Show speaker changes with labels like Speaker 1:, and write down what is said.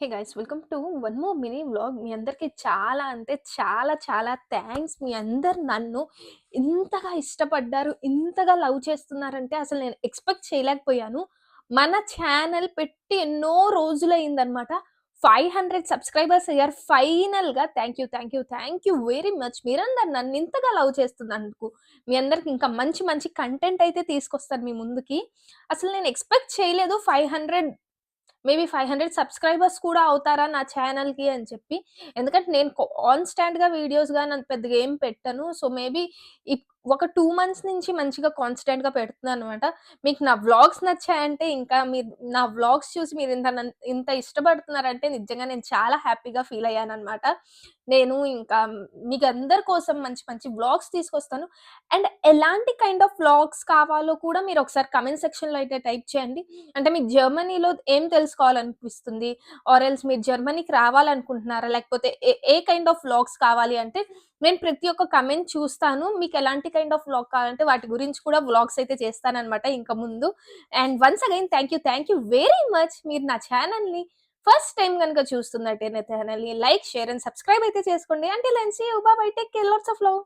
Speaker 1: Hey guys welcome to one more mini vlog. మీ అందరికీ చాలా అంటే చాలా చాలా థ్యాంక్స్. మీ అందరు నన్ను ఇంతగా ఇష్టపడ్డారు, ఇంతగా లవ్ చేస్తున్నారంటే అసలు నేను ఎక్స్పెక్ట్ చేయలేకపోయాను. మన ఛానల్ పెట్టి ఎన్నో రోజులయిందనమాట. 500 సబ్స్క్రైబర్స్ అయ్యారు ఫైనల్‌గా. Thank you very much. మీరందరు నన్ను ఇంతగా లవ్ చేస్తున్నందుకు. మీ అందరికి ఇంకా మంచి మంచి కంటెంట్ అయితే తీసుకొస్తాను మీ ముందుకి. అసలు నేను ఎక్స్పెక్ట్ చేయలేదు 500 మేబీ 500 సబ్స్క్రైబర్స్ కూడా అవుతారా నా ఛానెల్‌కి అని చెప్పి. ఎందుకంటే నేను కాన్‌స్టాంట్‌గా వీడియోస్ గాని అంత పెద్దగా ఏం పెట్టను. సో, మేబీ ఒక 2 మంత్స్ నుంచి మంచిగా కాన్‌స్టాంట్‌గా పెడుతున్నాననమాట. మీకు నా వ్లాగ్స్ నచ్చాయంటే ఇంకా మీరు నా వ్లాగ్స్ చూసి మీరు ఇంత ఇష్టపడుతున్నారంటే నిజంగా నేను చాలా హ్యాపీగా ఫీల్ అయ్యాననమాట. నేను ఇంకా మీకందరి కోసం మంచి మంచి వ్లాగ్స్ తీసుకొస్తాను. అండ్ ఎలాంటి కైండ్ ఆఫ్ వ్లాగ్స్ కావాలో కూడా మీరు ఒకసారి కామెంట్ సెక్షన్‌లో అయితే టైప్ చేయండి. అంటే మీకు జర్మనీలో ఏం తెలుసుకోవాలనిపిస్తుంది? ఆర్ ఎల్స్ మీరు జర్మనీకి రావాలనుకుంటున్నారా? లేకపోతే ఏ ఏ కైండ్ ఆఫ్ వ్లాగ్స్ కావాలి అంటే, నేను ప్రతి ఒక్క కామెంట్ చూస్తాను. మీకెలాంటి కైండ్ ఆఫ్ వ్లాగ్ కావాలంటే వాటి గురించి కూడా వ్లాగ్స్ అయితే చేస్తాననమాట ఇంక ముందు. And once again thank you very much. మీరు నా ఛానెల్‌ని ఫస్ట్ టైమ్ గనుక చూస్తున్నట్టయితే నా ఛానెల్‌ని లైక్, షేర్ అండ్ సబ్స్క్రైబ్ అయితే చేసుకోండి. Until then see you. Bye bye. Take care. Lots of love.